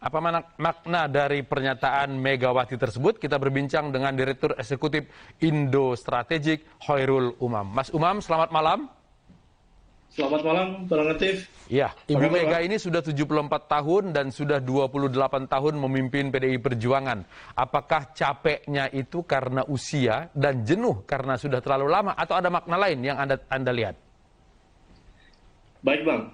Apa makna dari pernyataan Megawati tersebut? Kita berbincang dengan Direktur Eksekutif Indo Strategik, Hoirul Umam. Mas Umam, selamat malam. Selamat malam, Bang Latif. Ya, Ibu Mega ini sudah 74 tahun dan sudah 28 tahun memimpin PDI Perjuangan. Apakah capeknya itu karena usia dan jenuh karena sudah terlalu lama, atau ada makna lain yang Anda lihat? Baik Bang,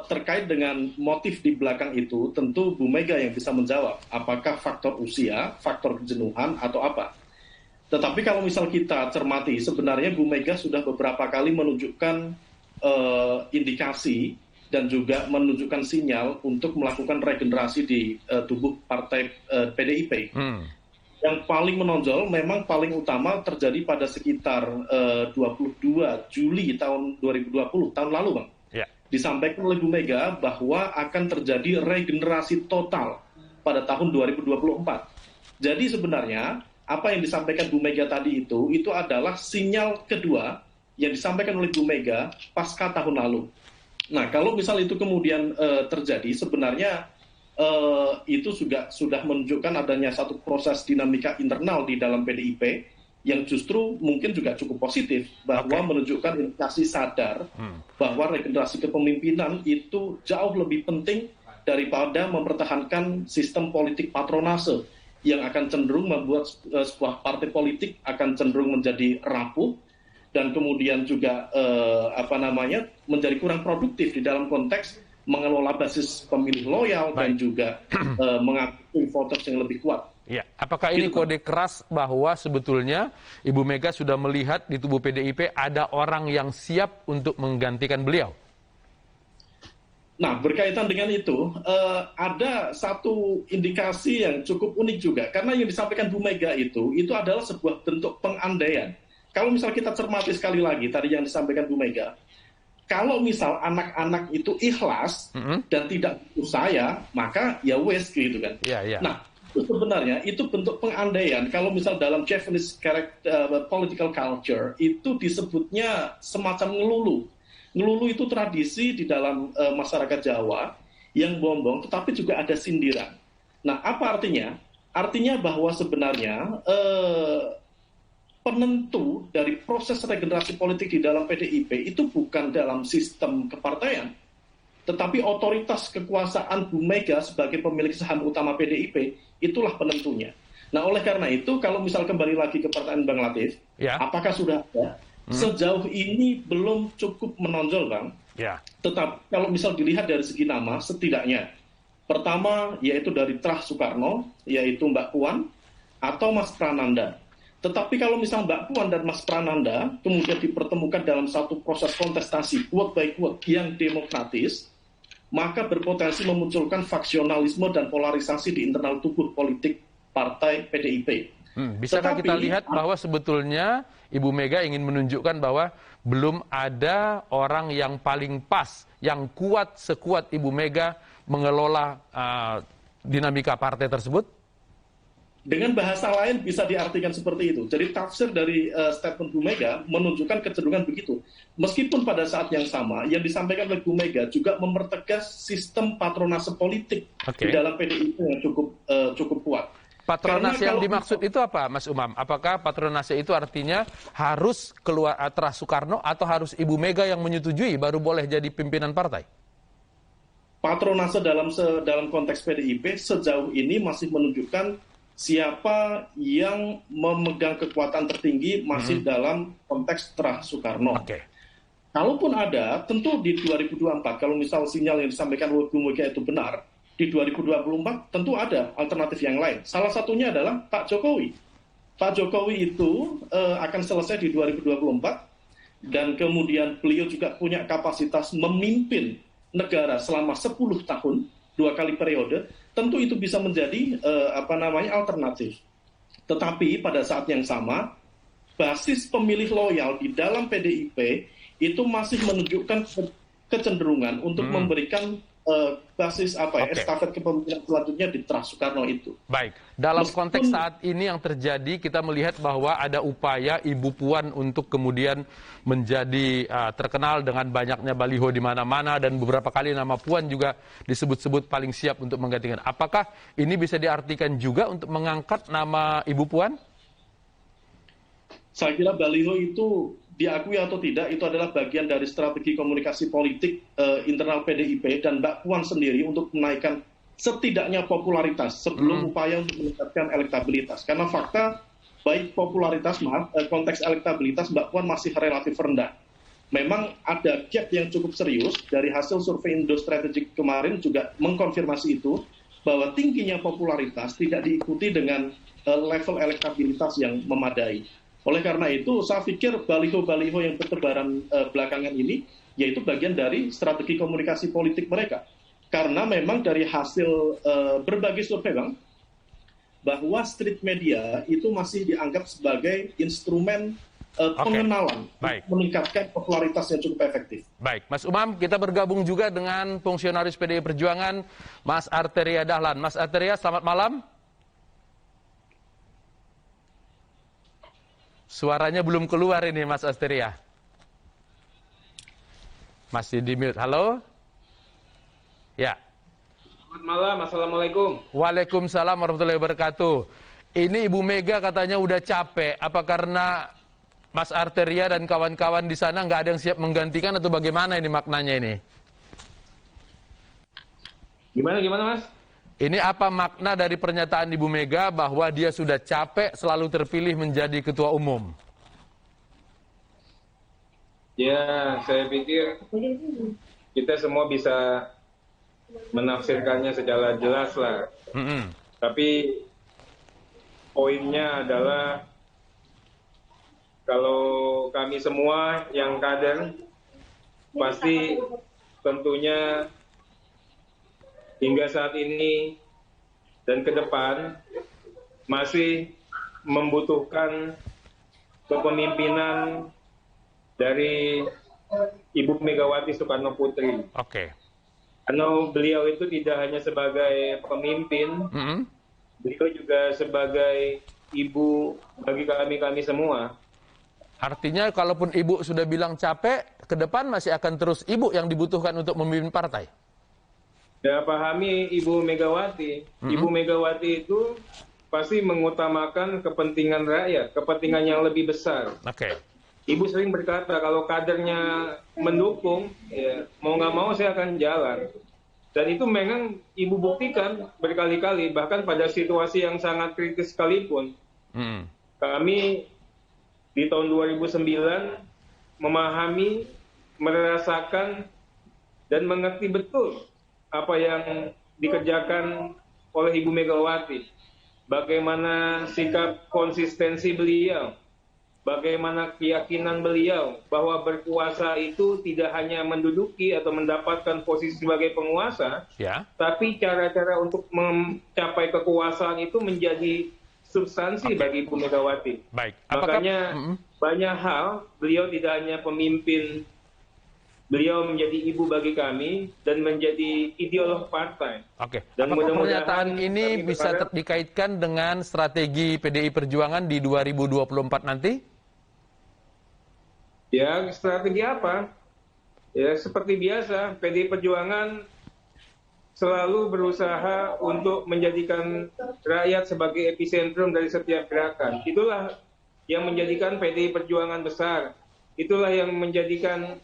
terkait dengan motif di belakang itu, tentu Bu Mega yang bisa menjawab apakah faktor usia, faktor kejenuhan, atau apa. Tetapi kalau misal kita cermati, sebenarnya Bu Mega sudah beberapa kali menunjukkan indikasi dan juga menunjukkan sinyal untuk melakukan regenerasi di tubuh partai PDIP. Yang paling menonjol, memang paling utama terjadi pada sekitar 22 Juli tahun 2020, tahun lalu Bang. Disampaikan oleh Bu Mega bahwa akan terjadi regenerasi total pada tahun 2024. Jadi sebenarnya apa yang disampaikan Bu Mega tadi itu adalah sinyal kedua yang disampaikan oleh Bu Mega pasca tahun lalu. Nah, kalau misal itu kemudian terjadi, sebenarnya itu juga sudah menunjukkan adanya satu proses dinamika internal di dalam PDIP yang justru mungkin juga cukup positif, bahwa menunjukkan indikasi sadar bahwa regenerasi kepemimpinan itu jauh lebih penting daripada mempertahankan sistem politik patronase yang akan cenderung membuat sebuah partai politik akan cenderung menjadi rapuh dan kemudian juga menjadi kurang produktif di dalam konteks mengelola basis pemilih loyal dan juga mengatur voters yang lebih kuat. Ya, apakah ini kode keras bahwa sebetulnya Ibu Mega sudah melihat di tubuh PDIP ada orang yang siap untuk menggantikan beliau? Nah, berkaitan dengan itu, ada satu indikasi yang cukup unik juga. Karena yang disampaikan Bu Mega itu adalah sebuah bentuk pengandaian. Kalau misal kita cermati sekali lagi tadi yang disampaikan Bu Mega, kalau misal anak-anak itu ikhlas dan tidak butuh saya, maka ya wes gitu kan. Nah, sebenarnya itu bentuk pengandaian. Kalau misal dalam Japanese political culture itu disebutnya semacam ngelulu. Ngelulu itu tradisi di dalam masyarakat Jawa yang bombong, tetapi juga ada sindiran. Nah, apa artinya? Artinya bahwa sebenarnya penentu dari proses regenerasi politik di dalam PDIP itu bukan dalam sistem kepartaian, tetapi otoritas kekuasaan Bu Mega sebagai pemilik saham utama PDIP itulah penentunya. Nah, oleh karena itu, kalau misal kembali lagi ke pertanyaan Bang Latif, apakah sudah ada? Sejauh ini belum cukup menonjol, Bang. Tetapi kalau misal dilihat dari segi nama, setidaknya pertama yaitu dari Trah Soekarno, yaitu Mbak Puan atau Mas Prananda. Tetapi kalau misal Mbak Puan dan Mas Prananda kemudian dipertemukan dalam satu proses kontestasi quote by quote yang demokratis, maka berpotensi memunculkan faksionalisme dan polarisasi di internal tubuh politik partai PDIP. Bisakah kita lihat bahwa sebetulnya Ibu Mega ingin menunjukkan bahwa belum ada orang yang paling pas, yang kuat sekuat Ibu Mega mengelola dinamika partai tersebut? Dengan bahasa lain bisa diartikan seperti itu. Jadi tafsir dari statement Bu Mega menunjukkan kecenderungan begitu. Meskipun pada saat yang sama yang disampaikan oleh Bu Mega juga mempertegas sistem patronase politik di dalam PDIP yang cukup kuat. Patronase yang dimaksud itu apa, Mas Umam? Apakah patronase itu artinya harus keluar Trah Soekarno atau harus Ibu Mega yang menyetujui baru boleh jadi pimpinan partai? Patronase dalam konteks PDIP sejauh ini masih menunjukkan siapa yang memegang kekuatan tertinggi masih dalam konteks Trah Soekarno. Kalaupun ada, tentu di 2024, kalau misal sinyal yang disampaikan oleh Bu Mega itu benar, di 2024 tentu ada alternatif yang lain. Salah satunya adalah Pak Jokowi. Pak Jokowi itu akan selesai di 2024, dan kemudian beliau juga punya kapasitas memimpin negara selama 10 tahun, 2 kali periode, tentu itu bisa menjadi alternatif. Tetapi pada saat yang sama, basis pemilih loyal di dalam PDIP itu masih menunjukkan kecenderungan untuk memberikan basis estafet kepemimpinan selanjutnya di Trust Soekarno itu. Baik, dalam Meskipun konteks saat ini yang terjadi, kita melihat bahwa ada upaya Ibu Puan untuk kemudian menjadi terkenal dengan banyaknya baliho di mana-mana, dan beberapa kali nama Puan juga disebut-sebut paling siap untuk menggantikan. Apakah ini bisa diartikan juga untuk mengangkat nama Ibu Puan? Saya kira baliho itu diakui atau tidak, itu adalah bagian dari strategi komunikasi politik internal PDIP dan Mbak Puan sendiri untuk menaikkan setidaknya popularitas sebelum upaya untuk meningkatkan elektabilitas. Karena fakta, baik popularitas, konteks elektabilitas Mbak Puan masih relatif rendah. Memang ada gap yang cukup serius, dari hasil survei Indo Strategik kemarin juga mengkonfirmasi itu, bahwa tingginya popularitas tidak diikuti dengan level elektabilitas yang memadai. Oleh karena itu, saya pikir baliho-baliho yang bertebaran belakangan ini, yaitu bagian dari strategi komunikasi politik mereka. Karena memang dari hasil berbagai survei, Bang, bahwa street media itu masih dianggap sebagai instrumen pengenalan, meningkatkan popularitas yang cukup efektif. Baik, Mas Umam, kita bergabung juga dengan fungsionaris PDI Perjuangan, Mas Arteria Dahlan. Mas Arteria, selamat malam. Suaranya belum keluar ini, Mas Asteria. Masih di mute. Halo? Ya. Selamat malam, Assalamualaikum. Waalaikumsalam warahmatullahi wabarakatuh. Ini Ibu Mega katanya udah capek. Apa karena Mas Arteria dan kawan-kawan di sana nggak ada yang siap menggantikan atau bagaimana ini maknanya ini? Gimana, Mas? Ini apa makna dari pernyataan Ibu Mega bahwa dia sudah capek selalu terpilih menjadi ketua umum? Ya, saya pikir kita semua bisa menafsirkannya secara jelas lah. Tapi poinnya adalah kalau kami semua yang kader pasti tentunya hingga saat ini dan ke depan masih membutuhkan kepemimpinan dari Ibu Megawati Soekarno Putri. Oke. Karena beliau itu tidak hanya sebagai pemimpin, beliau juga sebagai ibu bagi kami semua. Artinya kalaupun Ibu sudah bilang capek, ke depan masih akan terus Ibu yang dibutuhkan untuk memimpin partai? Ya, pahami Ibu Megawati. Ibu Megawati itu pasti mengutamakan kepentingan rakyat, kepentingan yang lebih besar. Oke. Ibu sering berkata kalau kadernya mendukung, ya mau nggak mau saya akan jalan. Dan itu memang Ibu buktikan berkali-kali, bahkan pada situasi yang sangat kritis sekalipun. Kami di tahun 2009 memahami, merasakan, dan mengerti betul apa yang dikerjakan oleh Ibu Megawati. Bagaimana sikap konsistensi beliau, bagaimana keyakinan beliau bahwa berkuasa itu tidak hanya menduduki atau mendapatkan posisi sebagai penguasa, tapi cara-cara untuk mencapai kekuasaan itu menjadi substansi bagi Ibu Megawati. Baik. Makanya banyak hal beliau tidak hanya pemimpin, beliau menjadi ibu bagi kami dan menjadi ideolog partai. Oke. Dan apakah mudah-mudahan pernyataan ini bisa dikaitkan dengan strategi PDI Perjuangan di 2024 nanti? Ya, strategi apa? Ya, seperti biasa, PDI Perjuangan selalu berusaha untuk menjadikan rakyat sebagai epicentrum dari setiap gerakan. Itulah yang menjadikan PDI Perjuangan besar. Itulah yang menjadikan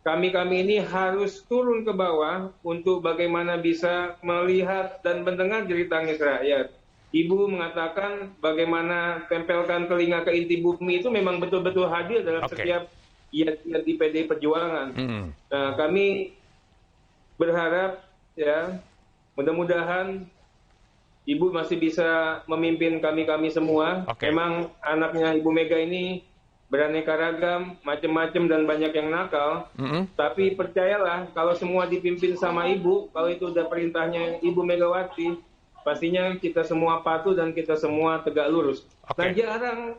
kami ini harus turun ke bawah untuk bagaimana bisa melihat dan mendengar jeri tangis rakyat. Ibu mengatakan bagaimana tempelkan telinga ke inti bumi itu memang betul-betul hadir dalam setiap iat-iat di PDI Perjuangan. Nah, kami berharap ya mudah-mudahan Ibu masih bisa memimpin kami semua. Memang anaknya Ibu Mega ini beraneka ragam, macam-macam dan banyak yang nakal. Tapi percayalah, kalau semua dipimpin sama Ibu, kalau itu udah perintahnya Ibu Megawati, pastinya kita semua patuh dan kita semua tegak lurus. Nah, jarang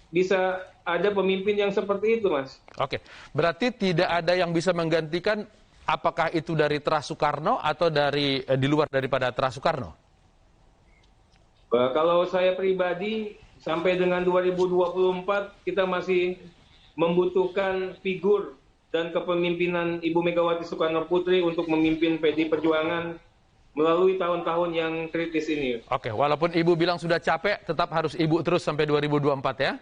bisa ada pemimpin yang seperti itu, Mas. Oke, berarti tidak ada yang bisa menggantikan apakah itu dari Teras Soekarno atau dari di luar daripada Teras Soekarno? Kalau saya pribadi, sampai dengan 2024 kita masih membutuhkan figur dan kepemimpinan Ibu Megawati Soekarno Putri untuk memimpin PDI Perjuangan melalui tahun-tahun yang kritis ini. Oke, walaupun Ibu bilang sudah capek, tetap harus Ibu terus sampai 2024 ya?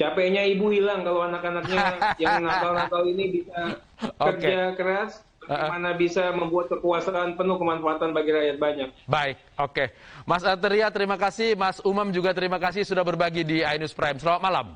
Capeknya Ibu hilang kalau anak-anaknya yang nakal-nakal ini bisa kerja keras, bagaimana bisa membuat kekuasaan penuh kemanfaatan bagi rakyat banyak. Baik, oke. Mas Arteria terima kasih, Mas Umam juga terima kasih sudah berbagi di iNews Prime. Selamat malam.